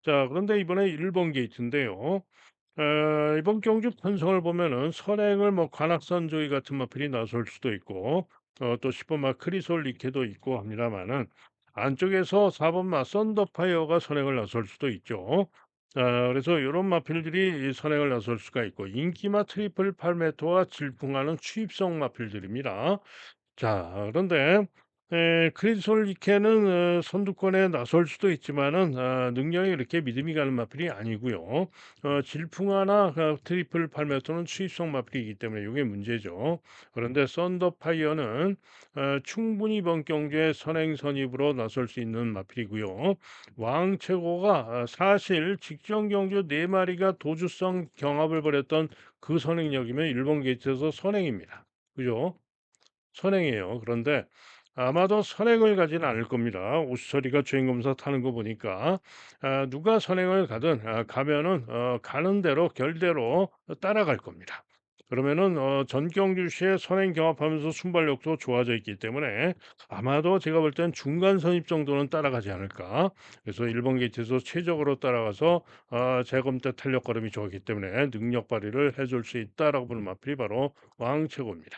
자, 그런데 이번에 1번 게이트인데요. 이번 경주 편성을 보면은 선행을 뭐 관악산 조이 같은 마필이 나설 수도 있고 또 10번 마 크리솔 리케도 있고 합니다만은 안쪽에서 4번 마 썬더파이어가 선행을 나설 수도 있죠. 그래서 이런 마필들이 이 선행을 나설 수가 있고 인기마 트리플 팔메토와 질풍하는 추입성 마필들입니다. 자, 그런데 크리솔 이케는 선두권에 나설 수도 있지만은 능력이 그렇게 믿음이 가는 마필이 아니고요. 질풍아나 트리플 팔메토는 수입성 마필이기 때문에 이게 문제죠. 그런데 썬더파이어는 충분히 이번 경주에 선행 선입으로 나설 수 있는 마필이고요. 왕최고가 사실 직전 경주 네 마리가 도주성 경합을 벌였던 그 선행력이면 일본 게이트에서 선행입니다. 그죠? 선행이에요. 그런데 아마도 선행을 가진 않을 겁니다. 오수철이가 주행검사 타는 거 보니까 누가 선행을 가든 가면은 가는 대로 결대로 따라갈 겁니다. 그러면은 전경주 시에 선행 경합하면서 순발력도 좋아져 있기 때문에 아마도 제가 볼 땐 중간 선입 정도는 따라가지 않을까. 그래서 일본 게이트에서 최적으로 따라가서 재검 때 탄력 걸음이 좋았기 때문에 능력 발휘를 해줄 수 있다라고 보는 마필이 바로 왕최고입니다.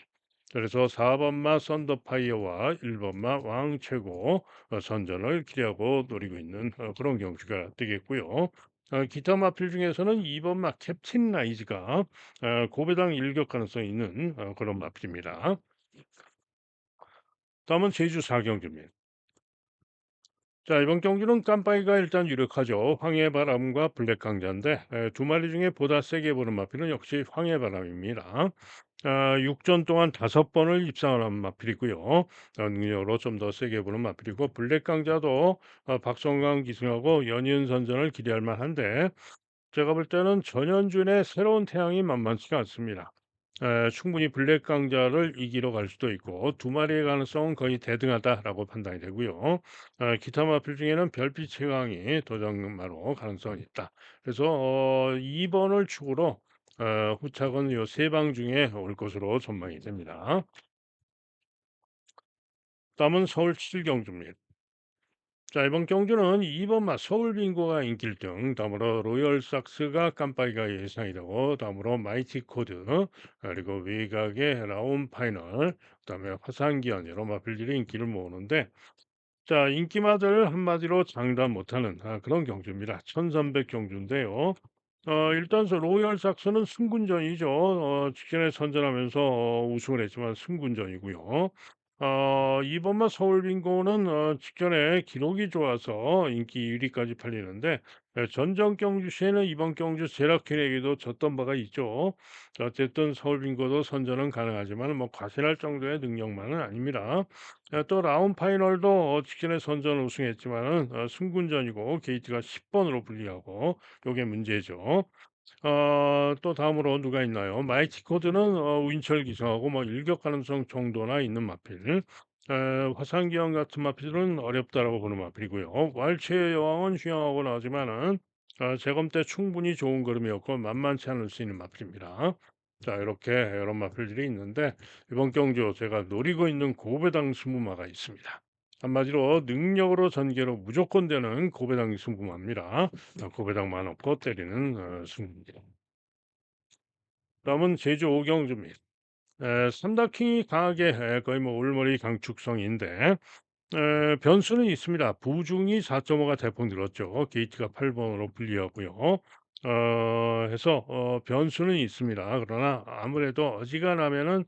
그래서 4번마 썬더파이어와 1번마 왕최고 선전을 기대하고 노리고 있는 그런 경기가 되겠고요. 기타 마필 중에서는 2번마 캡틴 라이즈가 고배당 일격 가능성이 있는 그런 마필입니다. 다음은 제주 4경기입니다. 자, 이번 경기는 깜빡이가 일단 유력하죠. 황해바람과 블랙강자인데 두 마리 중에 보다 세게 보는 마필은 역시 황해바람입니다. 6전 동안 5번을 입상을 한 마필이고요. 능력으로 좀 더 세게 보는 마필이고 블랙강자도 박성강 기승하고 연이은 선전을 기대할 만한데 제가 볼 때는 전현준의 새로운 태양이 만만치가 않습니다. 충분히 블랙 강자를 이기러 갈 수도 있고 두 마리의 가능성은 거의 대등하다라고 판단이 되고요. 기타 마필 중에는 별빛의 강이 도전마로 가능성이 있다. 그래서 2번을 축으로 후착은 요 세 방 중에 올 것으로 전망이 됩니다. 다음은 서울 7경주입니다. 자, 이번 경주는 2번마 서울 빙고가 인기일 등 다음으로 로열 삭스가 깜빡이가 예상이 되고 다음으로 마이티 코드 그리고 외곽의 라온 파이널 그다음에 화산기현 여러 마필들이 인기를 모으는데 자, 인기마들 한마디로 장담 못하는 그런 경주입니다. 1300 경주인데요. 일단 로열 삭스는 승군전이죠. 직전에 선전하면서 우승을 했지만 승군전이고요. 이번만 서울 빙고는 직전에 기록이 좋아서 인기 1위까지 팔리는데 전전 경주 시에는 이번 경주 제라켄에게도 졌던 바가 있죠. 어쨌든 서울 빙고도 선전은 가능하지만 뭐 과신할 정도의 능력만은 아닙니다. 또 라운 파이널도 직전에 선전 우승했지만은 승군전이고 게이트가 10번으로 불리하고 요게 문제죠. 또 다음으로 누가 있나요? 마이티 코드는 우인철 기성하고 뭐 일격 가능성 정도나 있는 마필. 화산기현 같은 마필은 어렵다라고 보는 마필이고요. 왈츠의 여왕은 휴양하고 나오지만은 재검 때 충분히 좋은 걸음이었고 만만치 않을 수 있는 마필입니다. 자, 이렇게 여러 마필들이 있는데 이번 경주 제가 노리고 있는 고배당 승부마가 있습니다. 한마디로 능력으로 전개로 무조건 되는 고배당 승부마입니다. 고배당만 없고 때리는 승부입니다. 다음은 제주 오경주입니다. 삼다킹이 강하게 거의 뭐 올머리 강축성인데 변수는 있습니다. 부중이 4.5가 대폭 늘었죠. 게이트가 8번으로 불리하고요. 해서 변수는 있습니다. 그러나 아무래도 어지간하면은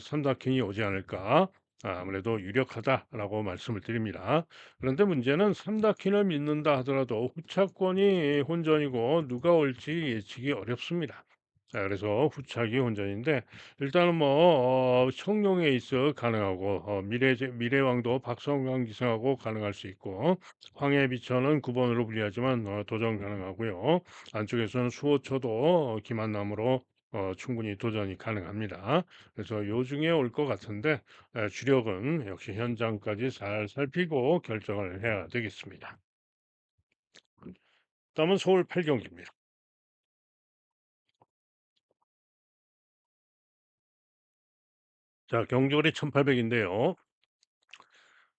삼다킹이 오지 않을까. 아무래도 유력하다라고 말씀을 드립니다. 그런데 문제는 삼다킹을 믿는다 하더라도 후차권이 혼전이고 누가 올지 예측이 어렵습니다. 자, 그래서 후차기 혼전인데 일단은 뭐 청룡에 있어 가능하고 미래왕도 박성광 기승하고 가능할 수 있고 황해비천은 9번으로 불리하지만 도전 가능하고요. 안쪽에서는 수호초도 김한남으로 충분히 도전이 가능합니다. 그래서 요 중에 올 것 같은데 주력은 역시 현장까지 잘 살피고 결정을 해야 되겠습니다. 다음은 서울 8경기입니다. 자, 경주거리 1800인데요.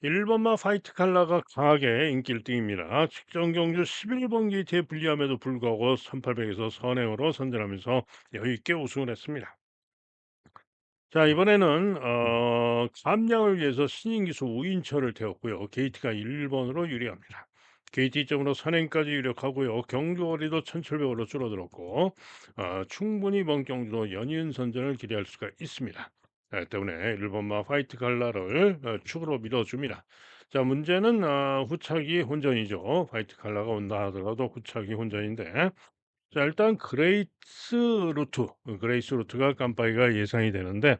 1번마 화이트 칼라가 강하게 인기 1등입니다. 직전 경주 11번 게이트에 불리함에도 불구하고 1800에서 선행으로 선전하면서 여유 있게 우승을 했습니다. 자, 이번에는 감량을 위해서 신인 기수 우인철을 태웠고요. 게이트가 1번으로 유리합니다. 게이트 이점으로 선행까지 유력하고요. 경주거리도 1700으로 줄어들었고 충분히 이번 경주도 연이은 선전을 기대할 수가 있습니다. 때문에 1 번마 화이트 칼라를 축으로 밀어줍니다. 자 문제는 후차기 혼전이죠. 화이트 칼라가 온다 하더라도 후차기 혼전인데 자 일단 그레이스 루트가 깜빡이가 예상이 되는데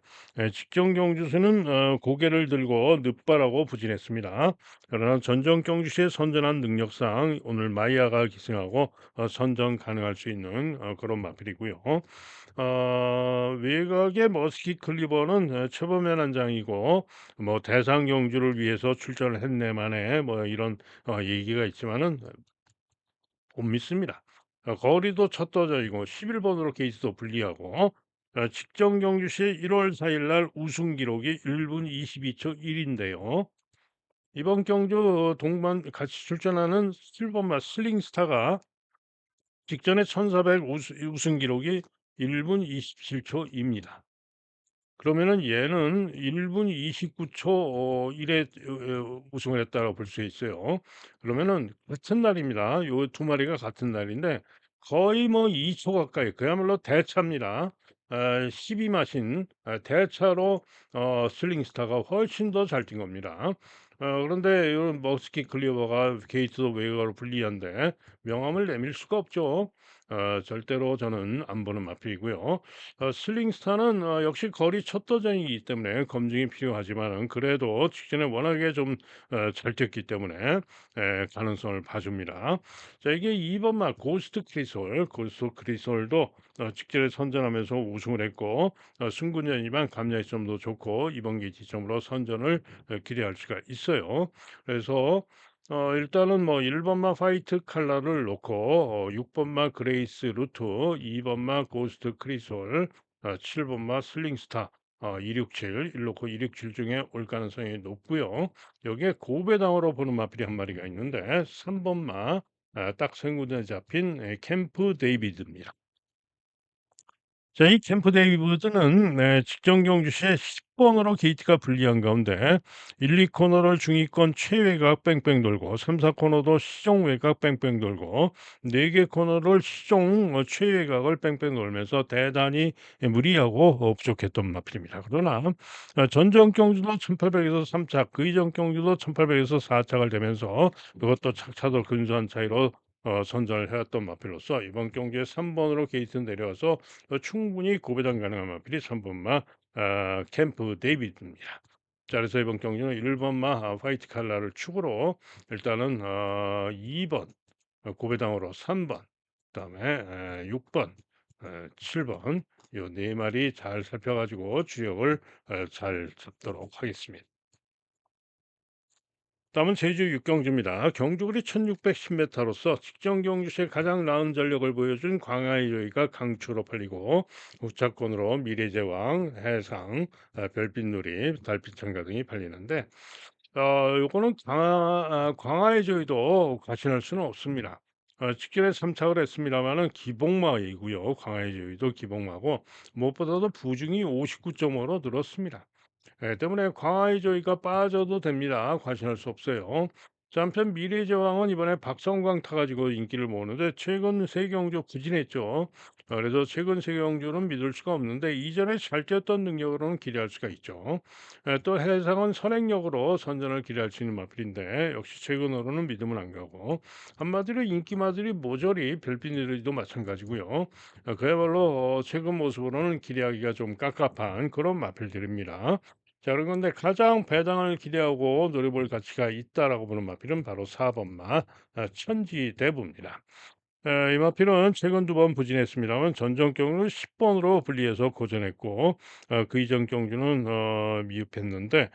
직전 경주수는 고개를 들고 늦바라고 부진했습니다. 그러나 전정 경주시의 선전한 능력상 오늘 마이야가 기승하고 선전 가능할 수 있는 그런 마필이고요. 외곽의 머스킷 클리버는 초보면 한 장이고 뭐 대상 경주를 위해서 출전을 했네만에 뭐 이런 얘기가 있지만은 못 믿습니다. 거리도 첫떠져이고 11번으로 케이스도 불리하고 직전 경주 시 1월 4일 날 우승 기록이 1분 22초 1인데요. 이번 경주 동반 같이 출전하는 7번마 슬링스타가 직전에 1400 우승 기록이 1분 27초입니다. 그러면은 얘는 1분 29초 1에 우승을 했다고 볼 수 있어요. 그러면은 같은 날입니다. 요 두 마리가 같은 날인데 거의 뭐 2초 가까이 그야말로 대차입니다. 12 마신 대차로 슬링스타가 훨씬 더 잘 뛴 겁니다. 그런데 요 머스키 클리버가 게이트도 외곽으로 불리한데 명함을 내밀 수가 없죠. 절대로 저는 안 보는 마필이고요. 슬링스타는 역시 거리 첫 도전이기 때문에 검증이 필요하지만은 그래도 직전에 워낙에 좀 잘 뛰었기 때문에 가능성을 봐줍니다. 자 이게 2 번마 고스트 크리솔도 직전에 선전하면서 우승을 했고 승군전이지만 감량점도 좋고 이번 기지점으로 선전을 기대할 수가 있어요. 그래서 일단은 뭐 1 번마 화이트 칼라를 놓고 6 번마 그레이스 루트, 2 번마 고스트 크리솔 7 번마 슬링스타 267 1 놓고 267 중에 올 가능성이 높고요. 여기에 고배당으로 보는 마필이 한 마리가 있는데 3 번마 딱 생군에 잡힌 캠프 데이비드입니다. 자, 이 캠프 데이비드는 직전 경주 시에 10번으로 게이트가 불리한 가운데 1, 2 코너를 중위권 최외곽 뺑뺑 돌고 3, 4 코너도 시종 외곽 뺑뺑 돌고 4개 코너를 시종 최외곽을 뺑뺑 돌면서 대단히 무리하고 부족했던 마필입니다. 그러나 전정 경주도 1800에서 3착, 그 이전 경주도 1800에서 4착을 되면서 그것도 착차도 근소한 차이로 선전을 해왔던 마필로서 이번 경기에 3번으로 게이트 내려와서 충분히 고배당 가능한 마필이 3번마 캠프 데이비드입니다. 자 그래서 이번 경기는 1번마 화이트 칼라를 축으로 일단은 2번 고배당으로 3번 그다음에 6번 7번 요 네 마리 잘 살펴가지고 주역을 잘 잡도록 하겠습니다. 다음은 제주 육경주입니다. 경주거리 1610m로서 직전 경주시에 가장 나은 전력을 보여준 광화의 조이가 강추로 팔리고 우차권으로 미래제왕, 해상, 별빛누리, 달빛창가 등이 팔리는데 요거는 광화의 조이도 과신할 수는 없습니다. 직전에 3착을 했습니다만은 기복마이고요. 광화의 조이도 기복마고 무엇보다도 부중이 59.5로 늘었습니다. 때문에 광화의 조이가 빠져도 됩니다. 과신할 수 없어요. 자, 한편 미래의 제왕은 이번에 박성광 타가지고 인기를 모으는데 최근 세경주 부진했죠. 그래서 최근 세경주는 믿을 수가 없는데 이전에 잘 뛰었던 능력으로는 기대할 수가 있죠. 또 해상은 선행력으로 선전을 기대할 수 있는 마필인데 역시 최근으로는 믿으면 안 가고 한마디로 인기마들이 모조리 별빛들이도 마찬가지고요. 그야말로 최근 모습으로는 기대하기가 좀 깝깝한 그런 마필들입니다. 자 그런데 가장 배당을 기대하고 노려볼 가치가 있다라고 보는 마필은 바로 4 번마 천지대부입니다. 이 마필은 최근 2번 부진했습니다만 전정 경주는 10번으로 분리해서 고전했고 그 이전 경주는 미흡했는데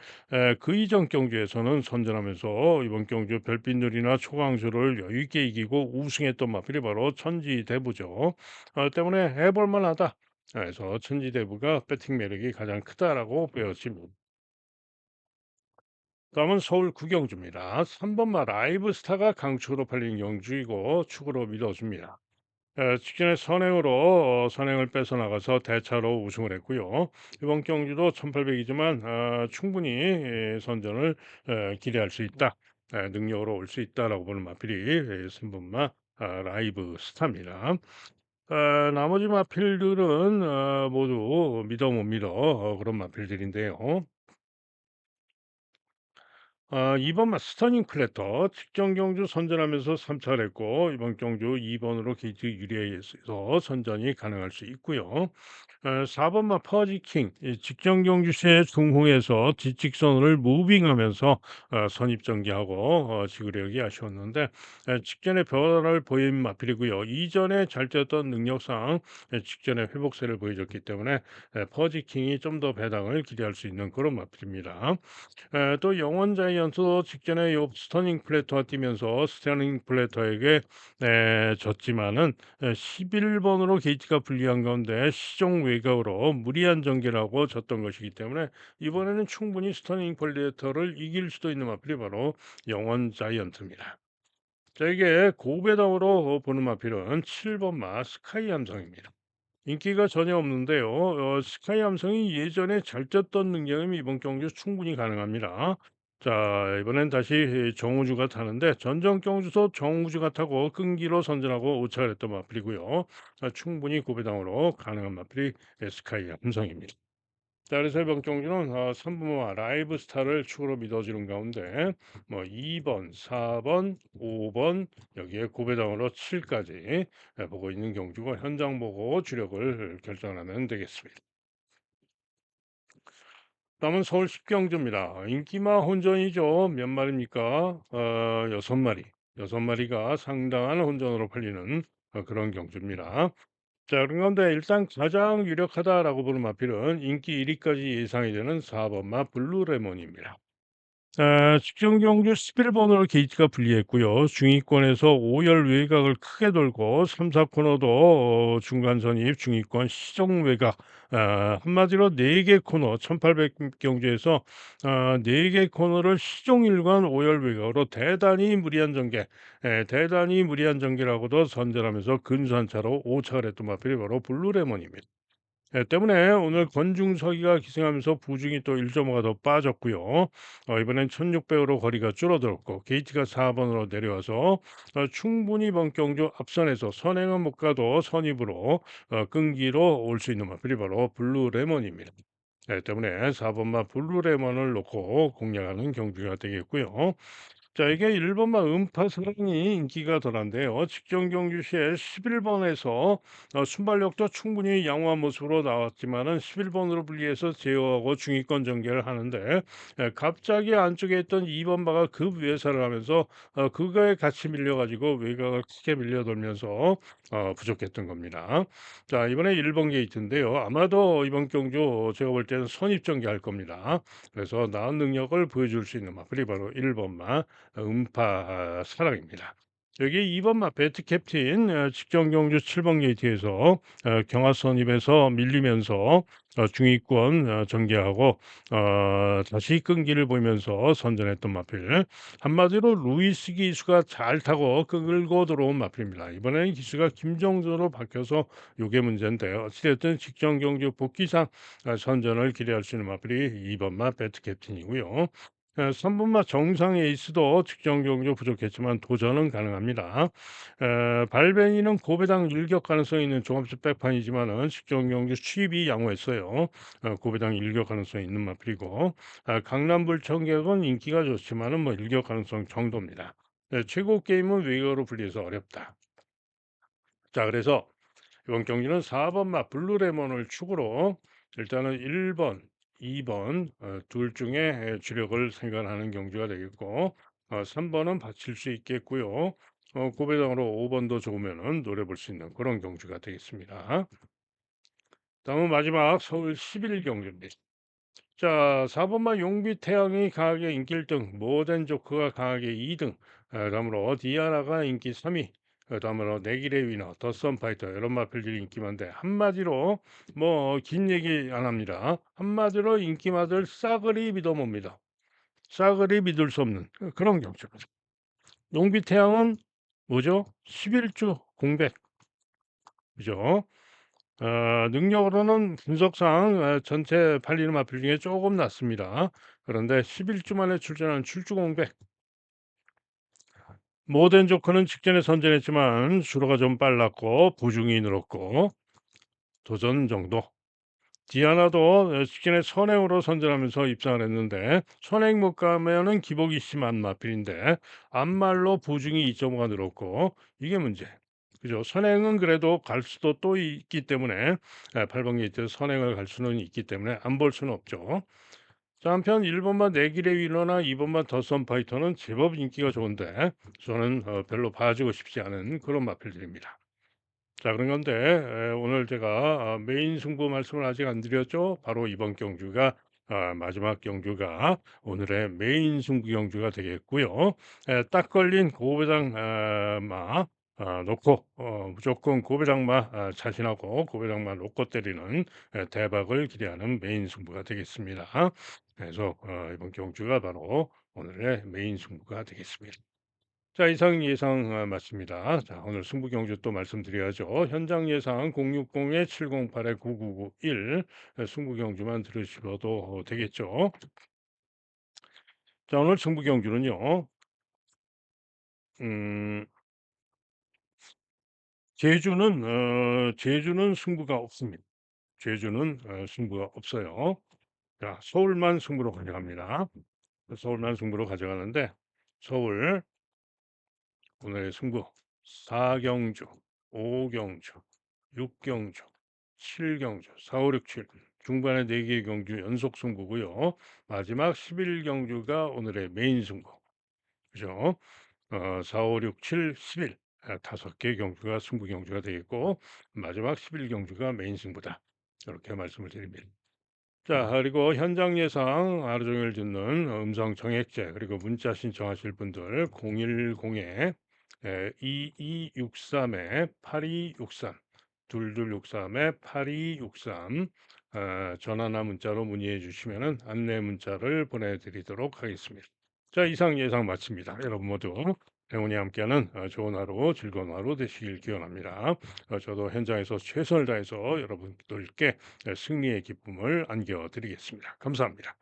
그 이전 경주에서는 선전하면서 이번 경주 별빛누리나 초강수를 여유 있게 이기고 우승했던 마필이 바로 천지대부죠. 때문에 해볼 만하다. 그래서 천지대부가 배팅 매력이 가장 크다라고 보여집니다. 다음은 서울 구경주입니다. 3번마 라이브 스타가 강축으로 팔린 경주이고 축으로 믿어줍니다. 직전에 선행을 뺏어나가서 대차로 우승을 했고요. 이번 경주도 1800이지만 충분히 선전을 기대할 수 있다. 능력으로 올 수 있다라고 보는 마필이 3번마 라이브 스타입니다. 나머지 마필들은 모두 믿어 못 믿어 그런 마필들인데요. 2번 스터닝 플래터 직전 경주 선전하면서 3차를 했고 이번 경주 2번으로 게이트 유리해서 선전이 가능할 수 있고요. 4번 퍼지킹 직전 경주 시에 중후에서 뒷직선을 무빙하면서 선입전개하고 지구력이 아쉬웠는데 직전에 변화를 보인 마필이고요. 이전에 잘 뛰었던 능력상 직전에 회복세를 보여줬기 때문에 퍼지킹이 좀 더 배당을 기대할 수 있는 그런 마필입니다. 또 영원 자이언트도 직전에 요 스터닝 플래터가 뛰면서 스터닝 플래터에게 졌지만은 11 번으로 게이트가 불리한 가운데 시종 외곽으로 무리한 전개라고 졌던 것이기 때문에 이번에는 충분히 스터닝 플래터를 이길 수도 있는 마필이 바로 영원 자이언트입니다. 자 이게 고배당으로 보는 마필은 7번 스카이 함성입니다. 인기가 전혀 없는데요. 스카이 함성이 예전에 잘 떴던 능력이면 이번 경주 충분히 가능합니다. 자, 이번엔 다시 정우주가 타는데 전전 경주도 정우주가 타고 끈기로 선전하고 오차를 했던 마필이고요. 충분히 고배당으로 가능한 마필이 스카이 함성입니다. 자, 그래서 이번 경주는 3부와 라이브 스타를 축으로 믿어지는 가운데 뭐 2번, 4번, 5번 여기에 고배당으로 7까지 보고 있는 경주고 현장 보고 주력을 결정하면 되겠습니다. 다음은 서울 10경주입니다. 인기마 혼전이죠. 몇 마리입니까? 6마리. 6마리가 상당한 혼전으로 팔리는 그런 경주입니다. 자, 그런데 일단 가장 유력하다라고 보는 마필은 인기 1위까지 예상이 되는 4번 블루레몬입니다. 직전 경주 11번으로 게이트가 분리했고요. 중위권에서 5열 외곽을 크게 돌고 3, 4코너도 중간 선입, 중위권 시정 외곽 한마디로 4개 코너 1800 경주에서 4개 코너를 시종 일관 5열 외곽으로 대단히 무리한 전개라고도 선전하면서 근소한 차로 5차를 했던 마필이 바로 블루레몬입니다. 때문에 오늘 권중석이가 기승하면서 부중이 또 1.5가 더 빠졌고요. 이번엔 1600으로 거리가 줄어들었고 게이트가 4번으로 내려와서 충분히 이번 경주 앞선에서 선행은 못 가도 선입으로 끈기로 올 수 있는 마필이 바로 블루레몬입니다. 때문에 4번마 블루레몬을 놓고 공략하는 경주가 되겠고요. 자 이게 1 번만 음파사랑이 인기가 덜한데요. 직전 경주 시에 11 번에서 순발력도 충분히 양호한 모습으로 나왔지만은 11 번으로 분리해서 제어하고 중위권 전개를 하는데 갑자기 안쪽에 있던 2번 바가 급 외사를 하면서 그거에 같이 밀려 가지고 외곽을 크게 밀려돌면서 부족했던 겁니다. 자 이번에 1번 게이트인데요. 아마도 이번 경주 제가 볼 때는 선입 전개할 겁니다. 그래서 나은 능력을 보여줄 수 있는 마필이 바로 1 번마 음파 사랑입니다. 여기 2번 배트 캡틴 직전 경주 7번 게이트에서 경하선입에서 밀리면서 중위권 전개하고 다시 끈기를 보이면서 선전했던 마필 한마디로 루이스 기수가 잘 타고 끌고 들어온 마필입니다. 이번에는 기수가 김정준으로 바뀌어서 요게 문제인데요. 어찌됐든 직전 경주 복귀상 선전을 기대할 수 있는 마필이 2번마 배트 캡틴이고요. 3번마 정상 에이스도 직전 경주 부족했지만 도전은 가능합니다. 발베니는 고배당 일격 가능성이 있는 종합적 백판이지만은 직전 경주 수입이 양호했어요. 고배당 일격 가능성이 있는 마필이고 강남 불청객은 인기가 좋지만은 뭐 일격 가능성 정도입니다. 최고 게임은 외곽으로 분리해서 어렵다. 자 그래서 이번 경기는 4번 블루레몬을 축으로 일단은 1번, 2번 둘 중에 주력을 생각하는 경주가 되겠고 3번은 받칠 수 있겠고요. 고배당으로 5번도 좋으면은 노려볼 수 있는 그런 경주가 되겠습니다. 다음은 마지막 서울 11 경주입니다. 자, 4번마 용비 태양이 강하게 인기 1등, 모덴 조크가 강하게 2등, 다음으로 디아나가 인기 3위, 다음으로 내길의 위너, 더선 파이터 이런 마필들이 인기 많은데 한마디로 뭐 긴 얘기 안 합니다. 한마디로 인기마들 싸그리 믿어봅니다. 싸그리 믿을 수 없는 그런 경주입니다. 용비 태양은 뭐죠? 11주 공백, 그죠? 능력으로는 분석상 전체 팔리는 마필 중에 조금 낮습니다. 그런데 11주 만에 출전한 출주 공백 모덴 조커는 직전에 선전했지만 수로가 좀 빨랐고 부중이 늘었고 도전 정도. 디아나도 직전에 선행으로 선전하면서 입상을 했는데 선행 못 가면은 기복이 심한 마필인데 앞말로 부중이 2.5가 늘었고 이게 문제. 그죠? 선행은 그래도 갈 수도 또 있기 때문에 8번 게이트 선행을 갈 수는 있기 때문에 안 볼 수는 없죠. 자, 한편 1번만 내길의 위너나 2번만 더선 파이터는 제법 인기가 좋은데 저는 별로 봐주고 싶지 않은 그런 마필들입니다. 자, 그런 건데 오늘 제가 메인 승부 말씀을 아직 안 드렸죠. 바로 이번 경주가 마지막 경주가 오늘의 메인 승부 경주가 되겠고요. 딱 걸린 고배당 마 놓고 무조건 고배당마 자신하고 고배당마 놓고 때리는 대박을 기대하는 메인 승부가 되겠습니다. 그래서 이번 경주가 바로 오늘의 메인 승부가 되겠습니다. 자, 이상 예상 맞습니다. 자, 오늘 승부 경주 또 말씀드려야죠. 현장 예상 060-708-9991 승부 경주만 들으셔도 되겠죠. 자, 오늘 승부 경주는요. 음, 제주는 승부가 없습니다. 제주는 승부가 없어요. 자, 서울만 승부로 가져갑니다. 서울만 승부로 가져가는데 서울 오늘의 승부 4경주, 5경주, 6경주, 7경주, 4, 5, 6, 7 중반에 4개의 경주 연속 승부고요. 마지막 11경주가 오늘의 메인 승부. 그죠? 4, 5, 6, 7, 11 5개 경주가 승부 경주가 되겠고 마지막 11경주가 메인 승부다. 이렇게 말씀을 드립니다. 자, 그리고 현장 예상 하루 종일 듣는 음성 정액제 그리고 문자 신청하실 분들 010에 2263에 8263 2263에 8263 전화나 문자로 문의해 주시면은 안내 문자를 보내드리도록 하겠습니다. 자, 이상 예상 마칩니다. 여러분 모두 행운이 함께하는 좋은 하루, 즐거운 하루 되시길 기원합니다. 저도 현장에서 최선을 다해서 여러분들께 승리의 기쁨을 안겨드리겠습니다. 감사합니다.